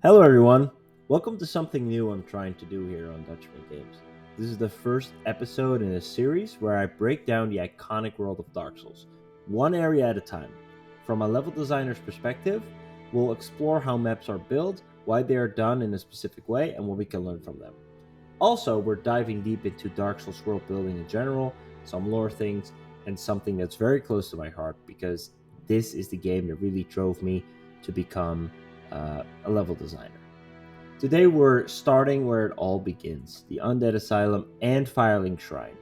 Hello everyone, welcome to something new I'm trying to do here on Dutchman Games. This is the first episode in a series where I break down the iconic world of Dark Souls, one area at a time. From a level designer's perspective, we'll explore how maps are built, why they are done in a specific way, and what we can learn from them. Also, we're diving deep into Dark Souls world building in general, some lore things, and something that's very close to my heart because this is the game that really drove me to become a level designer. Today we're starting where it all begins, the Undead Asylum and Firelink Shrine,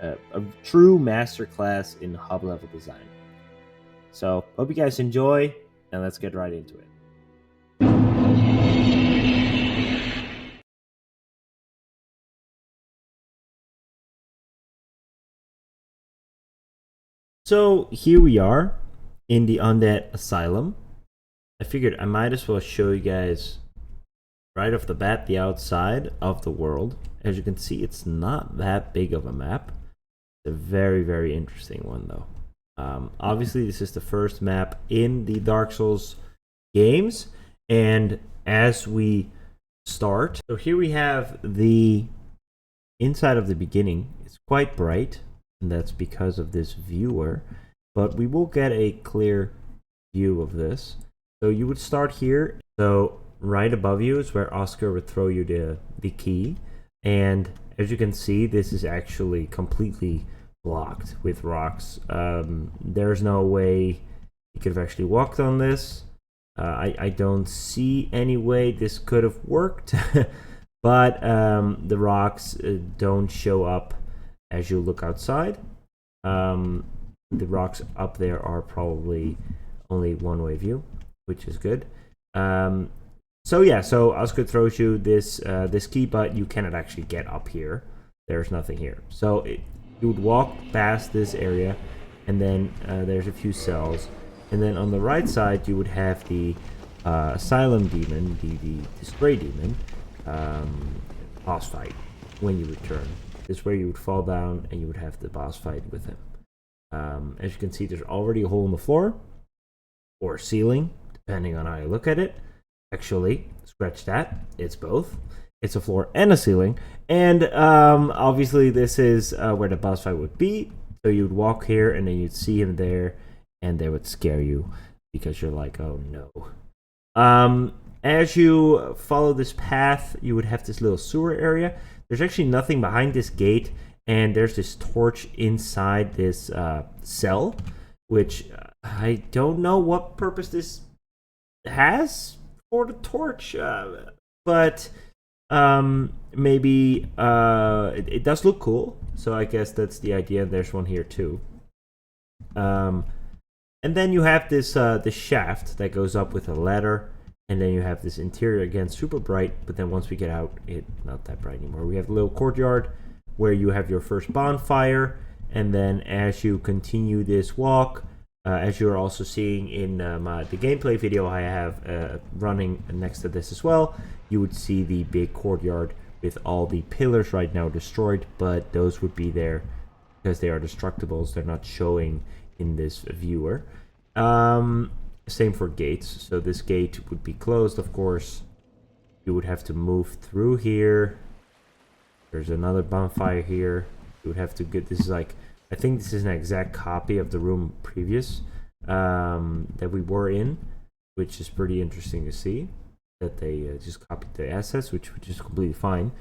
a true masterclass in hub level design. So hope you guys enjoy, and let's get right into it. So here we are in the Undead Asylum. I figured I might as well show you guys right off the bat the outside of the world. As you can see, it's not that big of a map. It's a very, very interesting one though. Obviously, this is the first map in the Dark Souls games, and as we start, so here we have the inside of the beginning. It's quite bright, and that's because of this viewer, but we will get a clear view of this. So you would start here. So right above you is where Oscar would throw you the key, and as you can see, this is actually completely blocked with rocks. There's no way you could have actually walked on this. I don't see any way this could have worked, but the rocks don't show up as you look outside. The rocks up there are probably only one-way view, which is good. So Oscar throws you this key, but you cannot actually get up here. There's nothing here. So you would walk past this area, and then there's a few cells. And then on the right side, you would have the Asylum Demon, the Spray Demon, boss fight when you return. This is where you would fall down, and you would have the boss fight with him. As you can see, there's already a hole in the floor, or ceiling, depending on how you look at it. Actually, scratch that. It's both. It's a floor and a ceiling. And obviously, this is where the boss fight would be. So you would walk here, and then you'd see him there, and they would scare you because you're like, oh no. As you follow this path, you would have this little sewer area. There's actually nothing behind this gate, and there's this torch inside this cell, which I don't know what purpose this has for the torch, but maybe it does look cool, so I guess that's the idea. There's one here too. And then you have this shaft that goes up with a ladder, and then you have this interior, again, super bright, but then once we get out, it's not that bright anymore. We have a little courtyard where you have your first bonfire, and then as you continue this walk, as you're also seeing in the gameplay video I have running next to this as well, you would see the big courtyard with all the pillars right now destroyed, but those would be there because they are destructibles. They're not showing in this viewer. Same for gates. So this gate would be closed, of course. You would have to move through here. There's another bonfire here. You would have to get this, like, I think this is an exact copy of the room previous that we were in, which is pretty interesting to see that they just copied the assets, which is completely fine.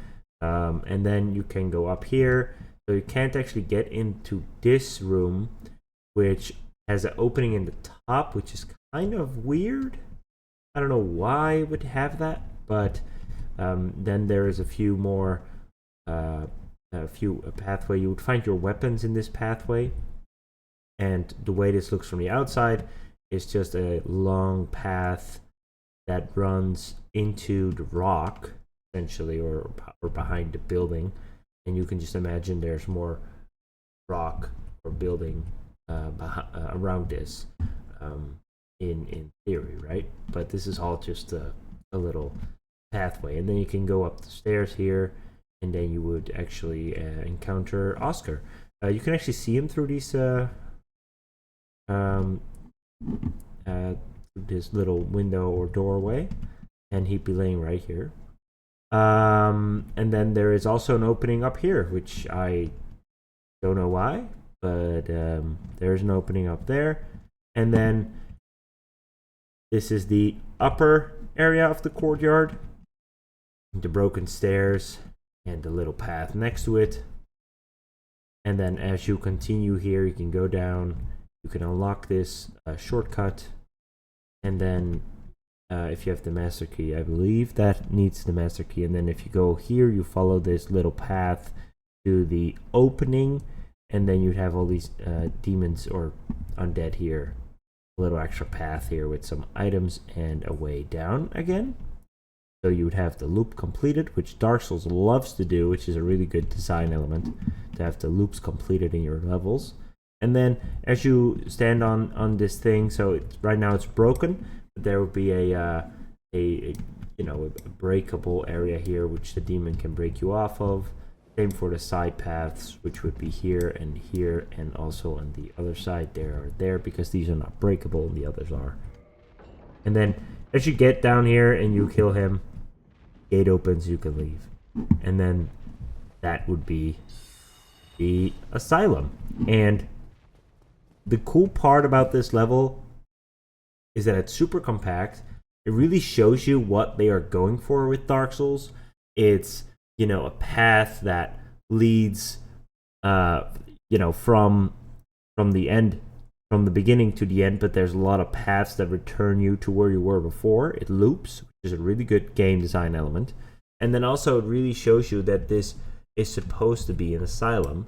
And then you can go up here. So you can't actually get into this room, which has an opening in the top, which is kind of weird. I don't know why it would have that, but then there is a few more pathway. You would find your weapons in this pathway, and the way this looks from the outside is just a long path that runs into the rock, essentially, or behind the building, and you can just imagine there's more rock or building around this in theory, right? But this is all just a little pathway, and then you can go up the stairs here, and then you would actually encounter Oscar. You can actually see him through these this little window or doorway, and he'd be laying right here. And then there is also an opening up here, which I don't know why, but there's an opening up there. And then this is the upper area of the courtyard, the broken stairs and the little path next to it. And then as you continue here, you can go down, you can unlock this shortcut, and then if you have the master key, I believe that needs the master key. And then if you go here, you follow this little path to the opening, and then you'd have all these demons or undead here. A little extra path here with some items and a way down again. So you would have the loop completed, which Dark Souls loves to do, which is a really good design element, to have the loops completed in your levels. And then as you stand on this thing, so right now it's broken, but there will be a breakable area here, which the demon can break you off of. Same for the side paths, which would be here, and also on the other side there, because these are not breakable and the others are. And then as you get down here and you kill him, gate opens, you can leave. And then that would be the asylum. And the cool part about this level is that it's super compact. It really shows you what they are going for with Dark Souls. It's, a path that leads, from the end, from the beginning to the end, but there's a lot of paths that return you to where you were before. It loops, which is a really good game design element. And then also it really shows you that this is supposed to be an asylum.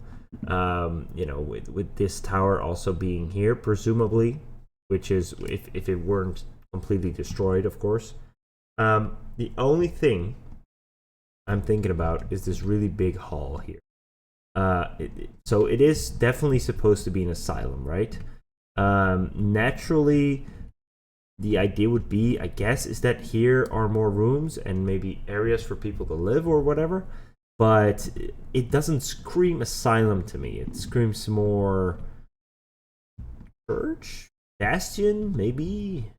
With this tower also being here, presumably, which is if it weren't completely destroyed, of course. The only thing I'm thinking about is this really big hall here. So it is definitely supposed to be an asylum, right? Naturally, the idea would be, I guess, is that here are more rooms and maybe areas for people to live or whatever. But it doesn't scream asylum to me. It screams more church, bastion, maybe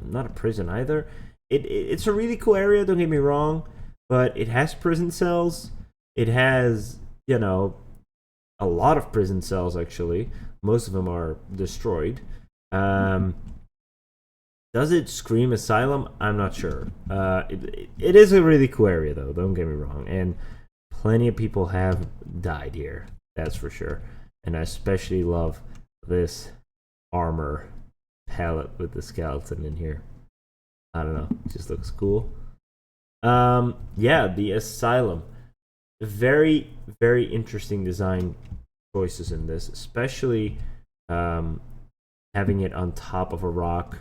not a prison either. It's a really cool area. Don't get me wrong. But it has prison cells. It has, a lot of prison cells, actually. Most of them are destroyed. Does it scream asylum? I'm not sure. It is a really cool area, though. Don't get me wrong. And plenty of people have died here. That's for sure. And I especially love this armor palette with the skeleton in here. I don't know. It just looks cool. The asylum. Very, very interesting design choices in this, especially having it on top of a rock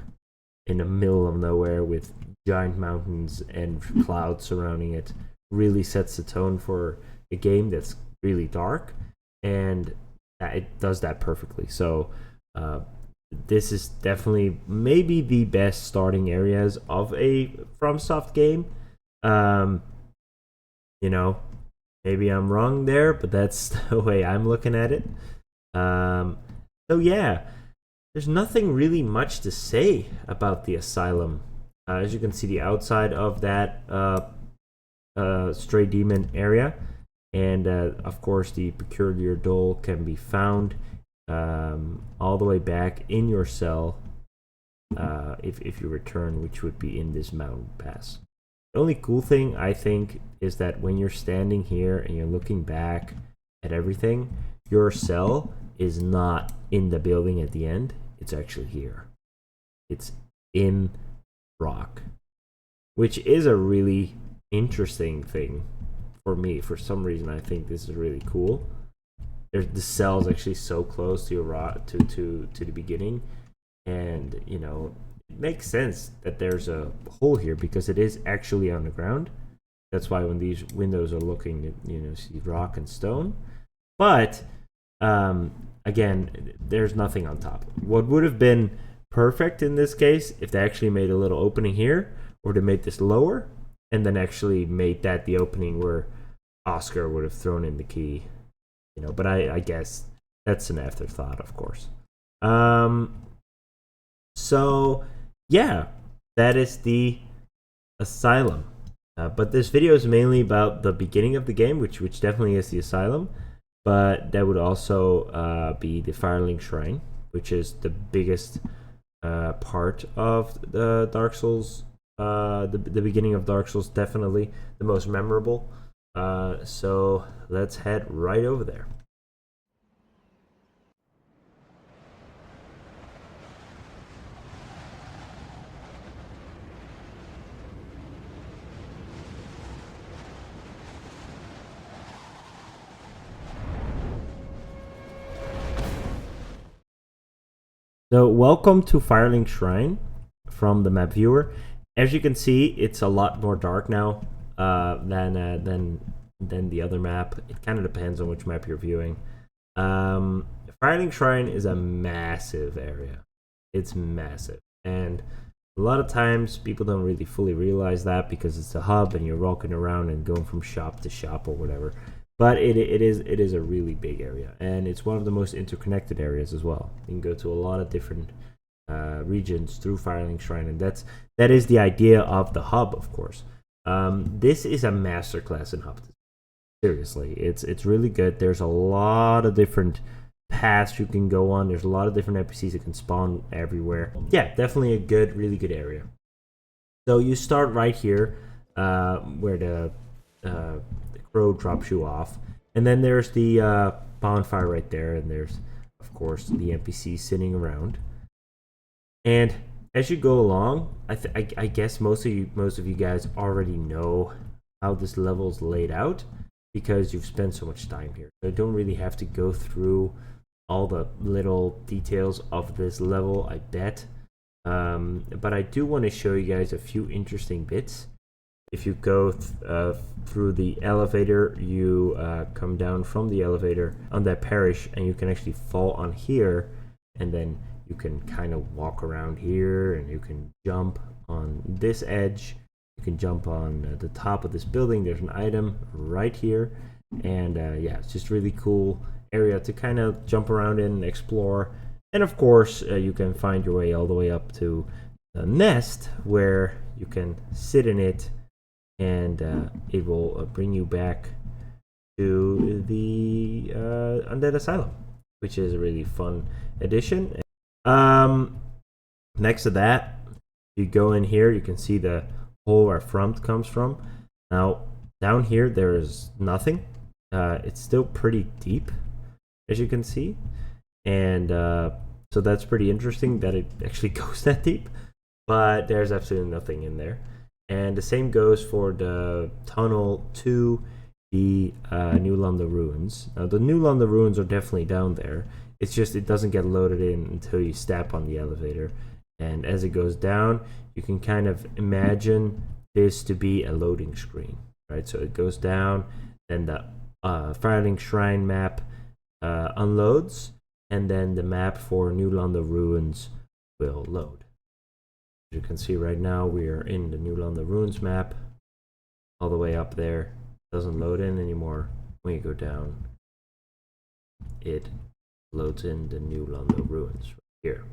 in the middle of nowhere with giant mountains and clouds surrounding it. Really sets the tone for a game that's really dark, and it does that perfectly. So this is definitely maybe the best starting areas of a FromSoft game. Maybe I'm wrong there, but that's the way I'm looking at it. So yeah, there's nothing really much to say about the asylum. As you can see, the outside of that stray demon area, and of course the peculiar doll can be found all the way back in your cell if you return, which would be in this mountain pass. The only cool thing, I think, is that when you're standing here and you're looking back at everything, your cell is not in the building at the end. It's actually here. It's in rock, which is a really interesting thing for me. For some reason, I think this is really cool. The cell's actually so close to your rock, to the beginning, and it makes sense that there's a hole here because it is actually on the ground. That's why when these windows are looking, see rock and stone. But again, there's nothing on top. What would have been perfect in this case if they actually made a little opening here, or they made this lower and then actually made that the opening where Oscar would have thrown in the key. But I guess that's an afterthought, of course. So yeah, that is the Asylum. But this video is mainly about the beginning of the game, which definitely is the Asylum. But that would also be the Firelink Shrine, which is the biggest part of the Dark Souls. The beginning of Dark Souls, definitely the most memorable. So let's head right over there. So welcome to Firelink Shrine from the map viewer. As you can see, it's a lot more dark now than the other map. It kind of depends on which map you're viewing. Firelink Shrine is a massive area. It's massive, and a lot of times people don't really fully realize that because it's a hub and you're walking around and going from shop to shop or whatever. But it is a really big area, and it's one of the most interconnected areas as well. You can go to a lot of different regions through Firelink Shrine, and that is the idea of the hub, of course. This is a masterclass in hub. Seriously, it's really good. There's a lot of different paths you can go on. There's a lot of different NPCs that can spawn everywhere. Yeah, definitely a really good area. So you start right here, where the crow drops you off, and then there's the bonfire right there, and there's of course the NPCs sitting around. And as you go along, I guess most of you guys already know how this level is laid out because you've spent so much time here. So I don't really have to go through all the little details of this level, I bet. But I do want to show you guys a few interesting bits. If you go through the elevator, you come down from the elevator on that parish, and you can actually fall on here, and then you can kind of walk around here, and you can jump on this edge. You can jump on the top of this building. There's an item right here, and yeah, it's just really cool area to kind of jump around in and explore. And of course, you can find your way all the way up to the nest, where you can sit in it, and it will bring you back to the Undead Asylum, which is a really fun addition. Next to that, you go in here, you can see the hole where Front comes from. Now, down here, there is nothing. It's still pretty deep, as you can see. And so that's pretty interesting that it actually goes that deep. But there's absolutely nothing in there. And the same goes for the tunnel to the New London Ruins. Now, the New London Ruins are definitely down there. It's just it doesn't get loaded in until you step on the elevator. And as it goes down, you can kind of imagine this to be a loading screen, right? So it goes down, then the Firelink Shrine map unloads, and then the map for New London Ruins will load. As you can see right now, we are in the New London Ruins map, all the way up there. It doesn't load in anymore. When you go down, it loads in the New London Ruins right here.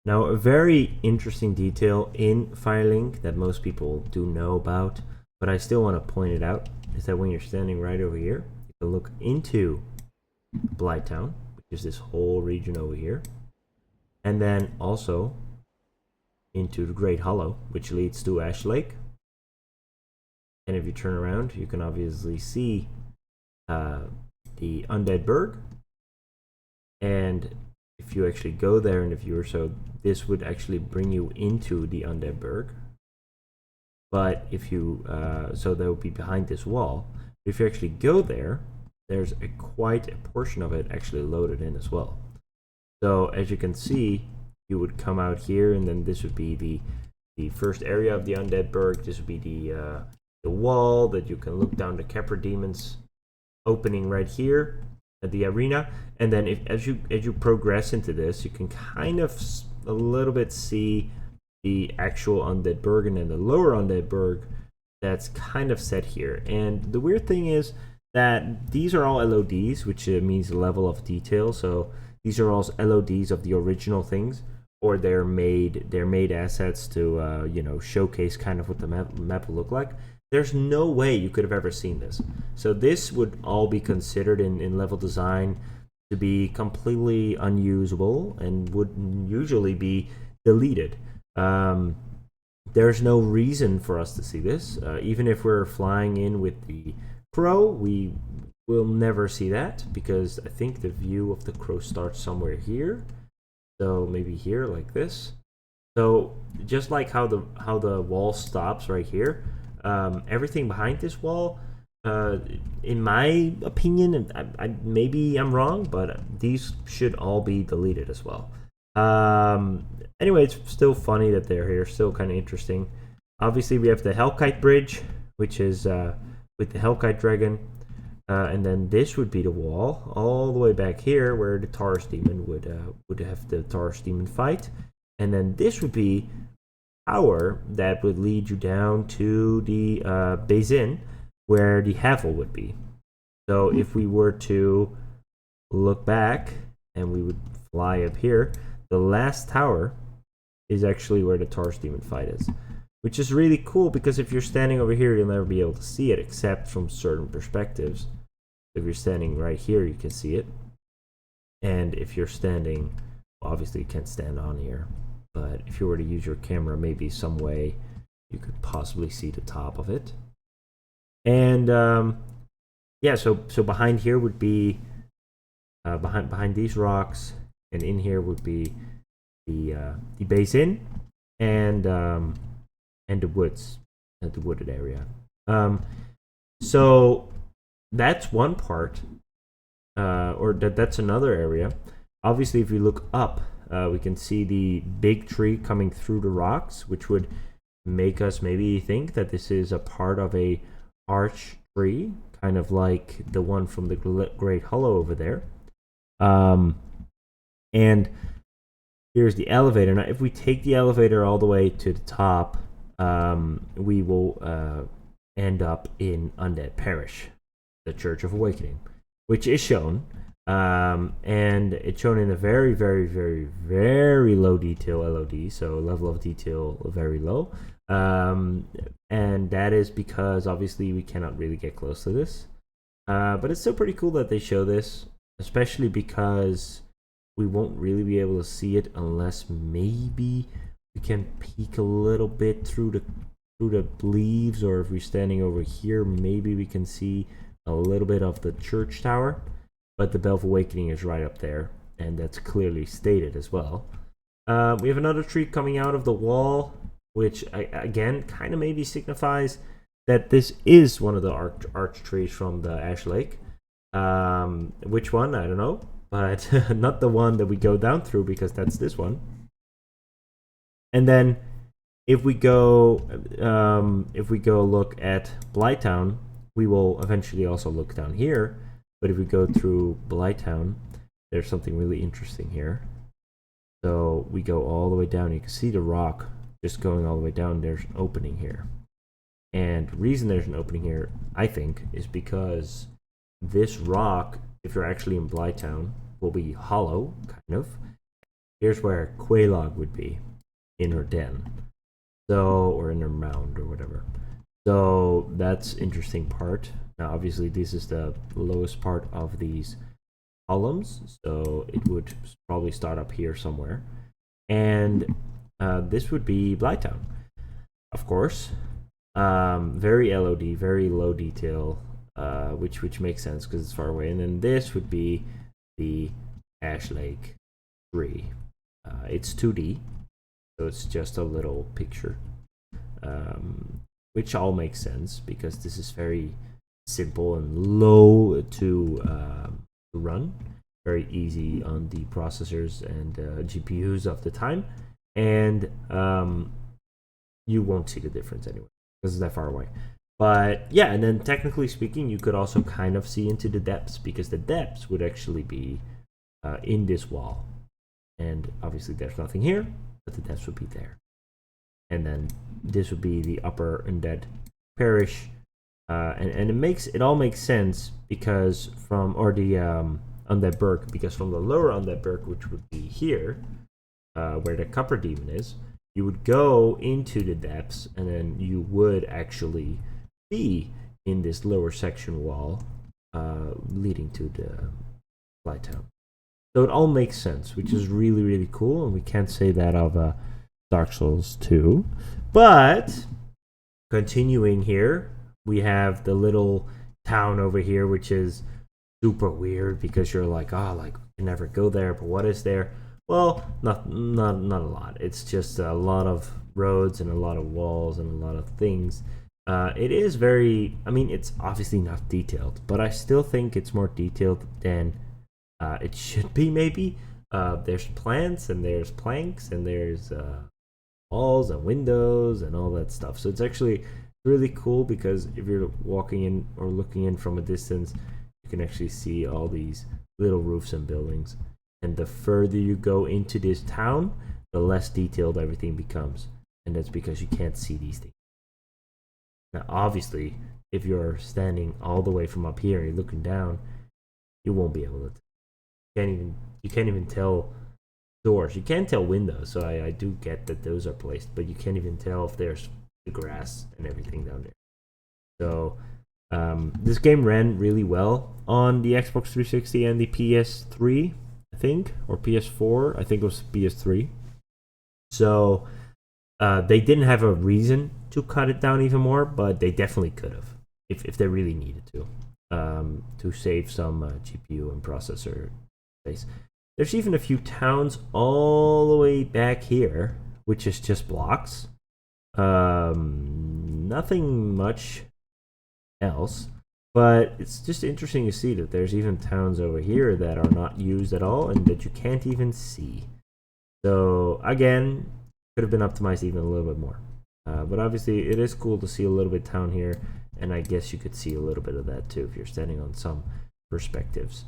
Now, a very interesting detail in Firelink that most people do know about, but I still want to point it out, is that when you're standing right over here, you can look into Blight Town, which is this whole region over here, and then also into the Great Hollow, which leads to Ash Lake. And if you turn around, you can obviously see the Undead Burg. And if you actually go there in the viewer, so this would actually bring you into the Undead Burg. But if you, so that would be behind this wall. If you actually go there, there's quite a portion of it actually loaded in as well. So as you can see, you would come out here, and then this would be the first area of the Undead Burg. This would be the wall that you can look down the Kepper Demons opening right here at the arena. And then as you progress into this, you can kind of a little bit see the actual Undead Burg, and then the lower Undead Burg that's kind of set here. And the weird thing is that these are all LODs, which means level of detail. So these are all LODs of the original things. or they're made assets to you know, showcase kind of what the map will look like. There's no way you could have ever seen this. So this would all be considered in level design to be completely unusable and would usually be deleted. There's no reason for us to see this. Even if we're flying in with the crow, we will never see that, because I think the view of the crow starts somewhere here. So maybe here, like this. So just like how the wall stops right here, everything behind this wall, in my opinion, and maybe I'm wrong, but these should all be deleted as well. Anyway, it's still funny that they're here, still kind of interesting. Obviously, we have the Hellkite Bridge, which is with the Hellkite Dragon, and then this would be the wall all the way back here where the Taurus Demon would have the Taurus Demon fight, and then this would be tower that would lead you down to the Basin, where the Havel would be. So if we were to look back and we would fly up here, the last tower is actually where the Taurus Demon fight is, which is really cool, because if you're standing over here, you'll never be able to see it except from certain perspectives. If you're standing right here, you can see it. And if you're standing, well, obviously you can't stand on here, but if you were to use your camera, maybe some way you could possibly see the top of it. And yeah, so behind here would be behind these rocks, and in here would be the basin and the woods, the wooded area. So that's one part, or that's another area. Obviously, if we look up, we can see the big tree coming through the rocks, which would make us maybe think that this is a part of a arch tree, kind of like the one from the Great Hollow over there. And here's the elevator. Now, if we take the elevator all the way to the top, we will end up in Undead Parish, the Church of Awakening, which is shown. And it's shown in a very, very, very, very low detail LOD, so level of detail very low. And that is because obviously we cannot really get close to this. But it's still pretty cool that they show this, especially because we won't really be able to see it unless maybe we can peek a little bit through the leaves, or if we're standing over here, maybe we can see a little bit of the church tower. But the Bell of Awakening is right up there, and that's clearly stated as well. We have another tree coming out of the wall, which again kind of maybe signifies that this is one of the arch trees from the Ash Lake. Which one? I don't know, but not the one that we go down through, because that's this one. And then if we go look at Blight Town, we will eventually also look down here. But if we go through Blight Town, there's something really interesting here. So we go all the way down. You can see the rock just going all the way down. There's an opening here. And the reason there's an opening here, I think, is because this rock, if you're actually in Blight Town, will be hollow, kind of. Here's where Quelaag would be, in her den. So, or in her mound, or whatever. So that's interesting part. Now, obviously, this is the lowest part of these columns, so it would probably start up here somewhere. And this would be Blight Town, of course. Very LOD, very low detail, which makes sense because it's far away. And then this would be the Ash Lake tree. It's 2D, so it's just a little picture, which all makes sense because this is very simple and low to run, very easy on the processors and GPUs of the time, and you won't see the difference anyway because it's that far away. But yeah, and then technically speaking, you could also kind of see into the depths, because the depths would actually be in this wall, and obviously there's nothing here, but the depths would be there. And then this would be the upper Undead Parish. And it all makes sense because from, or the Undead Burg, because from the lower Undead Burg, which would be here, where the copper demon is, you would go into the depths, and then you would actually be in this lower section wall leading to the Blight Town. So it all makes sense, which is really, really cool, and we can't say that of Dark Souls 2. But continuing here, we have the little town over here, which is super weird because you're like, oh, like we can never go there, but what is there? Well, not a lot. It's just a lot of roads and a lot of walls and a lot of things. It is very, I mean, it's obviously not detailed, but I still think it's more detailed than it should be, maybe. There's plants and there's planks and there's walls and windows and all that stuff. So it's actually really cool because if you're walking in or looking in from a distance, you can actually see all these little roofs and buildings. And the further you go into this town, the less detailed everything becomes. And that's because you can't see these things. Now, obviously, if you're standing all the way from up here and you're looking down, you won't be able to. You can't even tell doors. You can tell windows, so I do get that those are placed, but you can't even tell if there's the grass and everything down there. So this game ran really well on the Xbox 360 and the PS3, I think, or PS4. I think it was PS3. So they didn't have a reason to cut it down even more, but they definitely could have if they really needed to save some GPU and processor space. There's even a few towns all the way back here, which is just blocks. Nothing much else, but it's just interesting to see that there's even towns over here that are not used at all and that you can't even see. So again, could have been optimized even a little bit more. But obviously it is cool to see a little bit down here, and I guess you could see a little bit of that too if you're standing on some perspectives.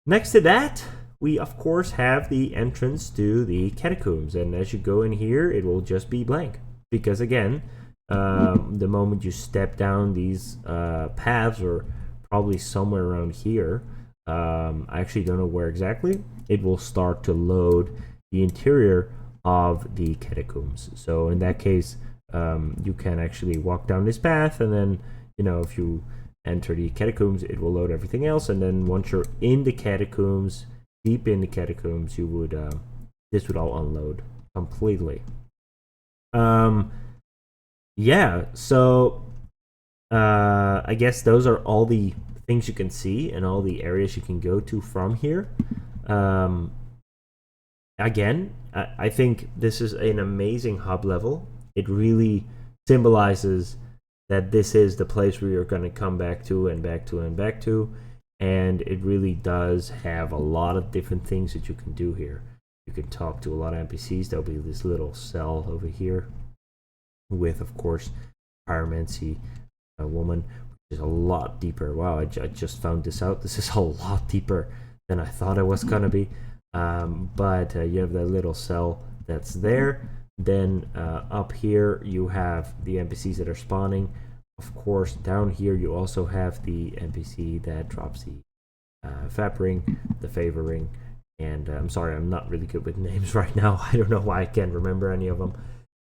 Next to that, we of course have the entrance to the Catacombs, and as you go in here, it will just be blank. Because again, the moment you step down these paths, or probably somewhere around here, I actually don't know where exactly, it will start to load the interior of the Catacombs. So in that case, you can actually walk down this path, and then, you know, if you enter the Catacombs, it will load everything else, and then once you're in the Catacombs, deep in the Catacombs, you would this would all unload completely. Yeah, so I guess those are all the things you can see and all the areas you can go to from here. Again, I think this is an amazing hub level. It really symbolizes that this is the place where you're going to come back to and back to and back to. And it really does have a lot of different things that you can do here. You can talk to a lot of NPCs. There'll be this little cell over here with, of course, Pyromancy, a woman, which is a lot deeper. Wow, I just found this out. This is a lot deeper than I thought it was going to be. But you have that little cell that's there. Then up here you have the NPCs that are spawning. Of course, down here you also have the NPC that drops the Fap ring, the favor ring, and I'm sorry, I'm not really good with names right now. I don't know why I can't remember any of them.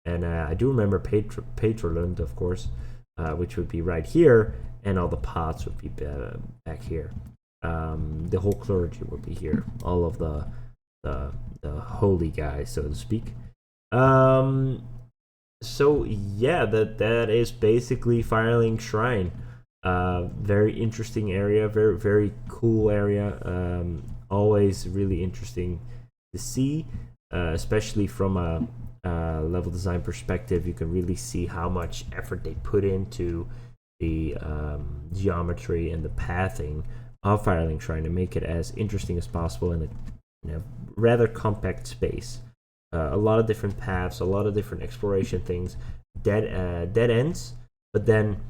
And I do remember Patrolund, of course, which would be right here, and all the pots would be back here. The whole clergy would be here. All of the holy guys, so to speak. So yeah, that is basically Firelink Shrine. Very interesting area, very cool area. Always really interesting to see, especially from a level design perspective. You can really see how much effort they put into the geometry and the pathing of Firelink Shrine to make it as interesting as possible in a rather compact space. A lot of different paths, a lot of different exploration things, dead ends. But then,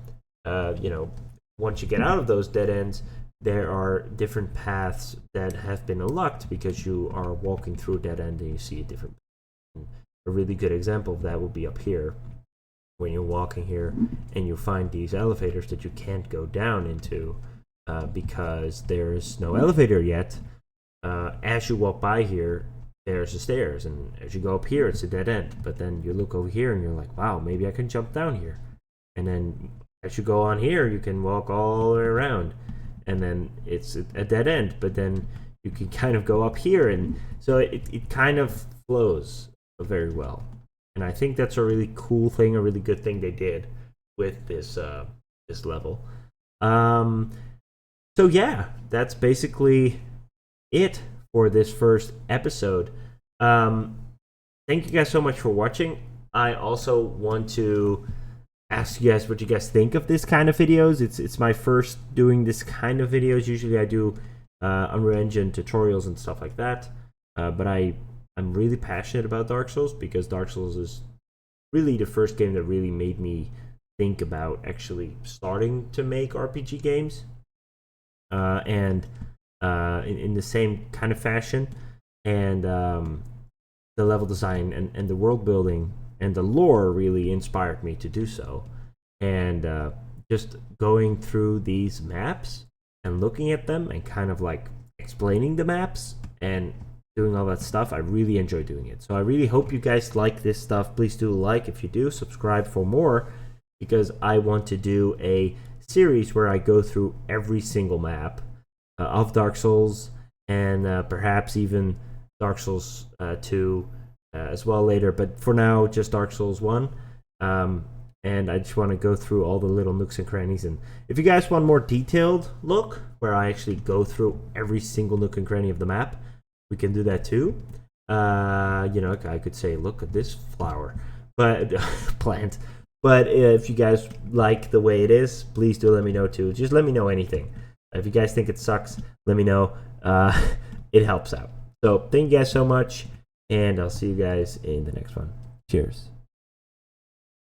once you get out of those dead ends, there are different paths that have been unlocked because you are walking through a dead end and you see a different path. A really good example of that would be up here, when you're walking here and you find these elevators that you can't go down into because there's no elevator yet. As you walk by here, there's the stairs, and as you go up here, it's a dead end. But then you look over here, and you're like, wow, maybe I can jump down here. And then as you go on here, you can walk all the way around, and then it's a dead end. But then you can kind of go up here, and so it kind of flows very well. And I think that's a really cool thing, a really good thing they did with this this level. So yeah, that's basically it for this first episode. Thank you guys so much for watching. I also want to ask you guys what you guys think of this kind of videos. It's my first doing this kind of videos. Usually I do Unreal Engine tutorials and stuff like that. But I'm really passionate about Dark Souls because Dark Souls is really the first game that really made me think about actually starting to make RPG games. And in the same kind of fashion. And the level design and the world building and the lore really inspired me to do so. And just going through these maps and looking at them and kind of like explaining the maps and doing all that stuff, I really enjoy doing it. So I really hope you guys like this stuff. Please do like. If you do, subscribe for more, because I want to do a series where I go through every single map of Dark Souls, and perhaps even Dark Souls 2 as well later. But for now, just Dark Souls 1. And I just want to go through all the little nooks and crannies. And if you guys want more detailed look, where I actually go through every single nook and cranny of the map, we can do that too. You know, I could say, look at this flower, but plant. But if you guys like the way it is, please do let me know too. Just let me know anything. If you guys think it sucks, let me know. It helps out. So thank you guys so much, and I'll see you guys in the next one. Cheers.